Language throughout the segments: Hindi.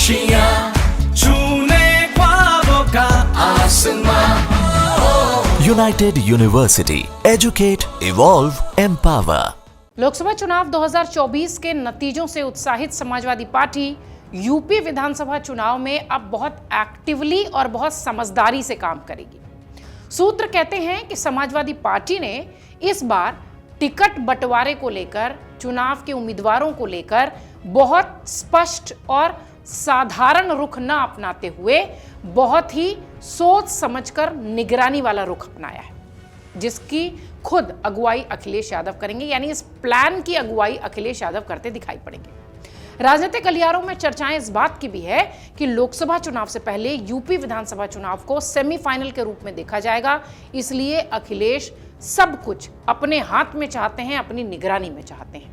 खुशियाँ छूने ख्वाबों का आसमां। United University, Educate, Evolve, Empower। Lok Sabha चुनाव 2024 के नतीजों से उत्साहित समाजवादी पार्टी यूपी विधानसभा चुनाव में अब बहुत एक्टिवली और बहुत समझदारी से काम करेगी। सूत्र कहते हैं कि समाजवादी पार्टी ने इस बार टिकट बंटवारे को लेकर, चुनाव के उम्मीदवारों को लेकर बहुत स्पष्ट और साधारण रुख न अपनाते हुए बहुत ही सोच समझकर निगरानी वाला रुख अपनाया है, जिसकी खुद अगुवाई अखिलेश यादव करेंगे। यानी इस प्लान की अगुवाई अखिलेश यादव करते दिखाई पड़ेंगे। राजनीतिक गलियारों में चर्चाएं इस बात की भी है कि लोकसभा चुनाव से पहले यूपी विधानसभा चुनाव को सेमीफाइनल के रूप में देखा जाएगा, इसलिए अखिलेश सब कुछ अपने हाथ में चाहते हैं, अपनी निगरानी में चाहते हैं।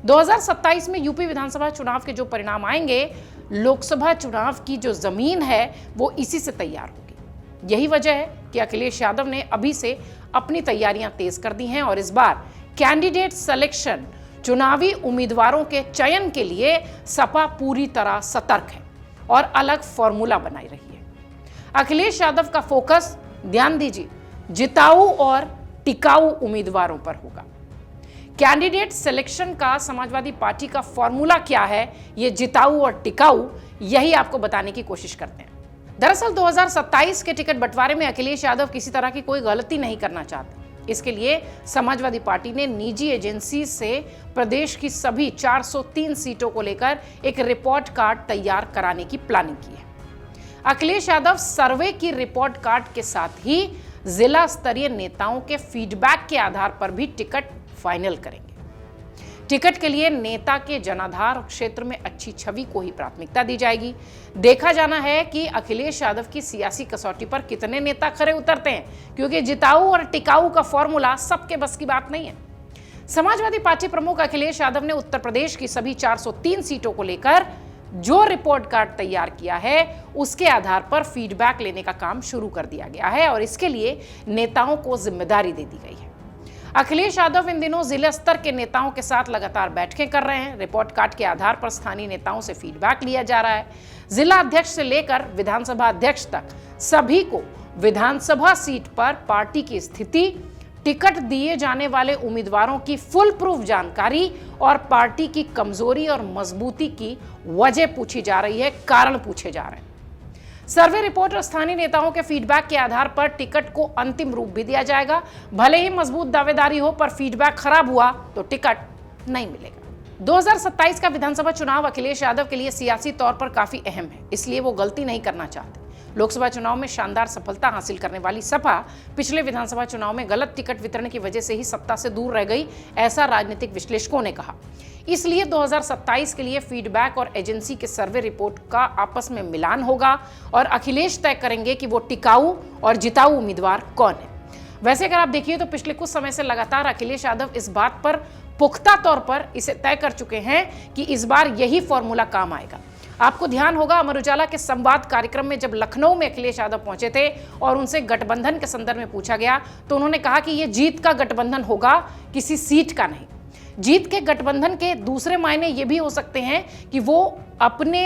2027 में यूपी विधानसभा चुनाव के जो परिणाम आएंगे, लोकसभा चुनाव की जो जमीन है वो इसी से तैयार होगी। यही वजह है कि अखिलेश यादव ने अभी से अपनी तैयारियां तेज कर दी हैं और इस बार कैंडिडेट सिलेक्शन, चुनावी उम्मीदवारों के चयन के लिए सपा पूरी तरह सतर्क है और अलग फॉर्मूला बनाई रही है। अखिलेश यादव का फोकस, ध्यान दीजिए, जिताऊ और टिकाऊ उम्मीदवारों पर होगा। कैंडिडेट सिलेक्शन का समाजवादी पार्टी का फॉर्मूला क्या है, ये जिताऊ और टिकाऊ, यही आपको बताने की कोशिश करते हैं। दरअसल 2027 के टिकट बंटवारे में अखिलेश यादव किसी तरह की कोई गलती नहीं करना चाहते। इसके लिए समाजवादी पार्टी ने निजी एजेंसी से प्रदेश की सभी 403 सीटों को लेकर एक रिपोर्ट कार्ड तैयार कराने की प्लानिंग की है। अखिलेश यादव सर्वे की रिपोर्ट कार्ड के साथ ही जिला स्तरीय नेताओं के फीडबैक के आधार पर भी टिकट फाइनल करेंगे। टिकट के लिए नेता के जनाधार क्षेत्र में अच्छी छवि को ही प्राथमिकता दी जाएगी। देखा जाना है कि अखिलेश यादव की सियासी कसौटी पर कितने नेता खरे उतरते हैं, क्योंकि जिताऊ और टिकाऊ का फॉर्मूला सबके बस की बात नहीं है। समाजवादी पार्टी प्रमुख अखिलेश यादव ने उत्तर प्रदेश की सभी 403 सीटों को लेकर जो रिपोर्ट कार्ड तैयार किया है, उसके आधार पर फीडबैक लेने का काम शुरू कर दिया गया है और इसके लिए नेताओं को जिम्मेदारी दे दी गई है। अखिलेश यादव इन दिनों जिला स्तर के नेताओं के साथ लगातार बैठकें कर रहे हैं। रिपोर्ट कार्ड के आधार पर स्थानीय नेताओं से फीडबैक लिया जा रहा है। जिला अध्यक्ष से लेकर विधानसभा अध्यक्ष तक सभी को विधानसभा सीट पर पार्टी की स्थिति, टिकट दिए जाने वाले उम्मीदवारों की फुल प्रूफ जानकारी और पार्टी की कमजोरी और मजबूती की वजह पूछी जा रही है, कारण पूछे जा रहे हैं। सर्वे रिपोर्ट और स्थानीय नेताओं के फीडबैक के आधार पर टिकट को अंतिम रूप भी दिया जाएगा। भले ही मजबूत दावेदारी हो, पर फीडबैक खराब हुआ तो टिकट नहीं मिलेगा। 2027 का विधानसभा चुनाव अखिलेश यादव के लिए सियासी तौर पर काफी अहम है, इसलिए वो गलती नहीं करना चाहते। लोकसभा चुनाव में शानदार सफलता हासिल करने वाली सपा पिछले विधानसभा चुनाव में गलत टिकट वितरण की वजह से ही सत्ता से दूर रह गई, ऐसा राजनीतिक विश्लेषकों ने कहा। इसलिए 2027 के लिए फीडबैक और एजेंसी के सर्वे रिपोर्ट का आपस में मिलान होगा और अखिलेश तय करेंगे कि वो टिकाऊ और जिताऊ उम्मीदवार कौन है। वैसे अगर आप देखिए तो पिछले कुछ समय से लगातार अखिलेश यादव इस बात पर पुख्ता तौर पर इसे तय कर चुके हैं कि इस बार यही फॉर्मूला काम आएगा। आपको ध्यान होगा, अमर उजाला के संवाद कार्यक्रम में जब लखनऊ में अखिलेश यादव पहुंचे थे और उनसे गठबंधन के संदर्भ में पूछा गया तो उन्होंने कहा कि यह जीत का गठबंधन होगा, किसी सीट का नहीं। जीत के गठबंधन के दूसरे मायने ये भी हो सकते हैं कि वो अपने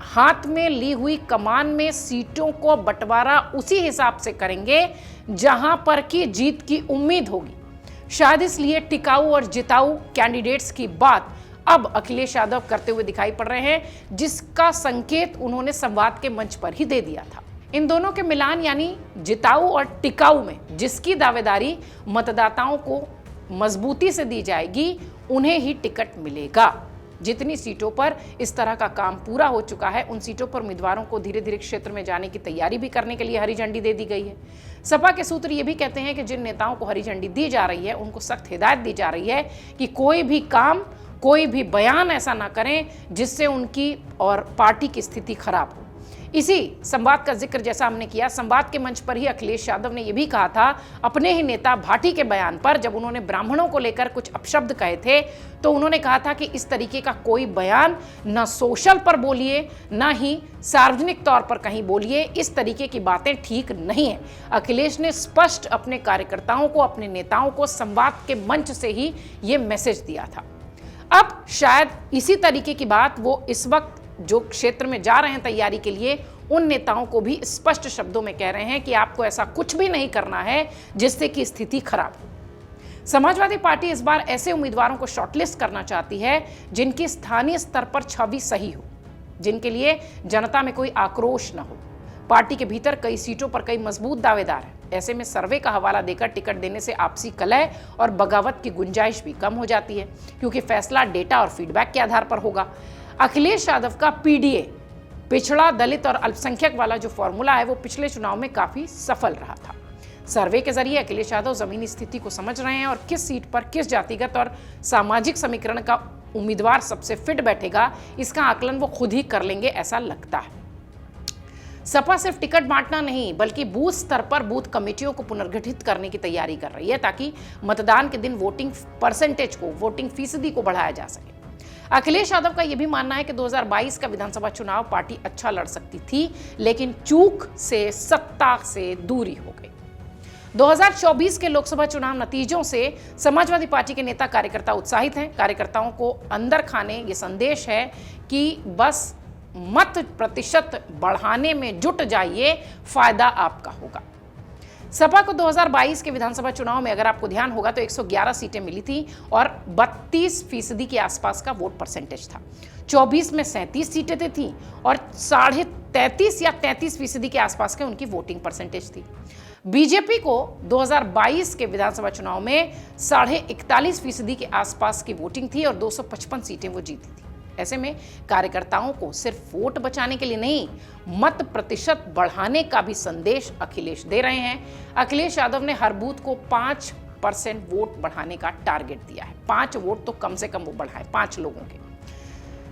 हाथ में ली हुई कमान में सीटों को बंटवारा उसी हिसाब से करेंगे जहां पर की जीत की उम्मीद होगी। शायद इसलिए टिकाऊ और जिताऊ कैंडिडेट्स की बात अब अखिलेश यादव करते हुए दिखाई पड़ रहे हैं, जिसका संकेत उन्होंने संवाद के मंच पर ही दे दिया था। इन दोनों के मिलान यानी जिताऊ और टिकाऊ में जिसकी दावेदारी मतदाताओं को मजबूती से दी जाएगी, उन्हें ही टिकट मिलेगा। जितनी सीटों पर इस तरह का काम पूरा हो चुका है, उन सीटों पर उम्मीदवारों को धीरे धीरे क्षेत्र में जाने की तैयारी भी करने के लिए हरी झंडी दे दी गई है। सपा के सूत्र ये भी कहते हैं कि जिन नेताओं को हरी झंडी दी जा रही है, उनको सख्त हिदायत दी जा रही है कि कोई भी काम, कोई भी बयान ऐसा ना करें जिससे उनकी और पार्टी की स्थिति खराब हो। इसी संवाद का जिक्र जैसा हमने किया, संवाद के मंच पर ही अखिलेश यादव ने यह भी कहा था अपने ही नेता भाटी के बयान पर, जब उन्होंने ब्राह्मणों को लेकर कुछ अपशब्द कहे थे तो उन्होंने कहा था कि इस तरीके का कोई बयान न सोशल पर बोलिए, न ही सार्वजनिक तौर पर कहीं बोलिए, इस तरीके की बातें ठीक नहीं है। अखिलेश ने स्पष्ट अपने कार्यकर्ताओं को, अपने नेताओं को संवाद के मंच से ही ये मैसेज दिया था। अब शायद इसी तरीके की बात वो इस वक्त जो क्षेत्र में जा रहे हैं तैयारी के लिए, उन नेताओं को भी स्पष्ट शब्दों में कह रहे हैं कि आपको ऐसा कुछ भी नहीं करना है जिससे कि स्थिति खराब हो। समाजवादी पार्टी इस बार ऐसे उम्मीदवारों को शॉर्टलिस्ट करना चाहती है जिनकी स्थानीय स्तर पर छवि सही हो, जिनके लिए जनता में कोई आक्रोश न हो। पार्टी के भीतर कई सीटों पर कई मजबूत दावेदार हैं। ऐसे में सर्वे का हवाला देकर टिकट देने से आपसी कलह और बगावत की गुंजाइश भी कम हो जाती है, क्योंकि फैसला डेटा और फीडबैक के आधार पर होगा। अखिलेश यादव का पीडीए, पिछड़ा, दलित और अल्पसंख्यक वाला जो फॉर्मूला है, वो पिछले चुनाव में काफी सफल रहा था। सर्वे के जरिए अखिलेश यादव जमीनी स्थिति को समझ रहे हैं और किस सीट पर किस जातिगत और सामाजिक समीकरण का उम्मीदवार सबसे फिट बैठेगा, इसका आकलन वो खुद ही कर लेंगे, ऐसा लगता है। सपा सिर्फ टिकट बांटना नहीं, बल्कि बूथ स्तर पर बूथ कमेटियों को पुनर्गठित करने की तैयारी कर रही है, ताकि मतदान के दिन वोटिंग परसेंटेज को, वोटिंग फीसदी को बढ़ाया जा सके। अखिलेश यादव का यह भी मानना है कि 2022 का विधानसभा चुनाव पार्टी अच्छा लड़ सकती थी, लेकिन चूक से सत्ता से दूरी हो गई। 2024 के लोकसभा चुनाव नतीजों से समाजवादी पार्टी के नेता कार्यकर्ता उत्साहित हैं। कार्यकर्ताओं को अंदर खाने ये संदेश है कि बस मत प्रतिशत बढ़ाने में जुट जाइए, फायदा आपका होगा। सपा को 2022 के विधानसभा चुनाव में अगर आपको ध्यान होगा तो 111 सीटें मिली थी और 32% के आसपास का वोट परसेंटेज था। 24 में 37 सीटें थी और 33.5 या 33% के आसपास के उनकी वोटिंग परसेंटेज थी। बीजेपी को 2022 के विधानसभा चुनाव में 41.5% के आसपास की वोटिंग थी और 255 सीटें वो जीती थी। ऐसे में कार्यकर्ताओं को सिर्फ वोट बचाने के लिए नहीं, मत प्रतिशत बढ़ाने का भी संदेश अखिलेश दे रहे हैं। अखिलेश यादव ने हर बूथ को 5% वोट बढ़ाने का टारगेट दिया है। 5 वोट तो कम से कम वो बढ़ाए, 5 लोगों के।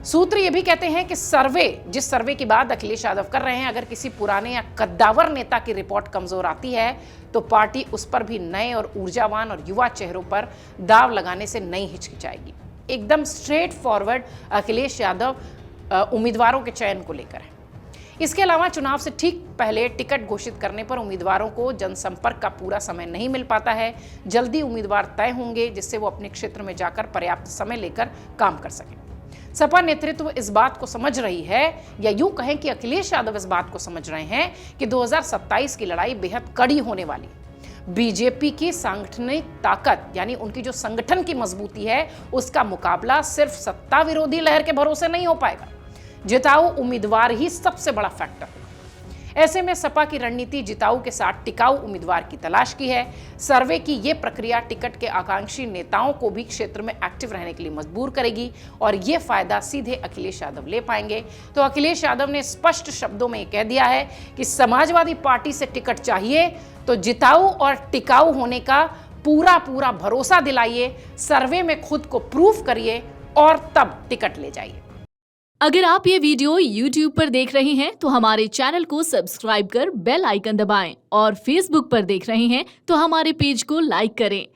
सूत्र ये भी कहते हैं कि जिस सर्वे की बात अखिलेश यादव कर रहे हैं, अगर किसी पुराने या कद्दावर नेता की रिपोर्ट कमजोर आती है तो पार्टी उस पर भी नए और ऊर्जावान और युवा चेहरों पर दाव लगाने से नहीं हिचकिचाएगी। एकदम स्ट्रेट फॉरवर्ड अखिलेश यादव उम्मीदवारों के चयन को लेकर है। इसके अलावा चुनाव से ठीक पहले टिकट घोषित करने पर उम्मीदवारों को जनसंपर्क का पूरा समय नहीं मिल पाता है। जल्दी उम्मीदवार तय होंगे जिससे वो अपने क्षेत्र में जाकर पर्याप्त समय लेकर काम कर सकें। सपा नेतृत्व इस बात को समझ रही है, या यूं कहें कि अखिलेश यादव इस बात को समझ रहे हैं कि 2027 की लड़ाई बेहद कड़ी होने वाली है। बीजेपी की सांगठनिक ताकत, यानी उनकी जो संगठन की मजबूती है, उसका मुकाबला सिर्फ सत्ता विरोधी लहर के भरोसे नहीं हो पाएगा। जिताऊ उम्मीदवार ही सबसे बड़ा फैक्टर होगा। ऐसे में सपा की रणनीति जिताऊ के साथ टिकाऊ उम्मीदवार की तलाश की है। सर्वे की ये प्रक्रिया टिकट के आकांक्षी नेताओं को भी क्षेत्र में एक्टिव रहने के लिए मजबूर करेगी और ये फायदा सीधे अखिलेश यादव ले पाएंगे। तो अखिलेश यादव ने स्पष्ट शब्दों में कह दिया है कि समाजवादी पार्टी से टिकट चाहिए तो जिताऊ और टिकाऊ होने का पूरा भरोसा दिलाइए, सर्वे में खुद को प्रूफ करिए और तब टिकट ले जाइए। अगर आप ये वीडियो YouTube पर देख रहे हैं तो हमारे चैनल को सब्सक्राइब कर बेल आइकन दबाएं और Facebook पर देख रहे हैं तो हमारे पेज को लाइक करें।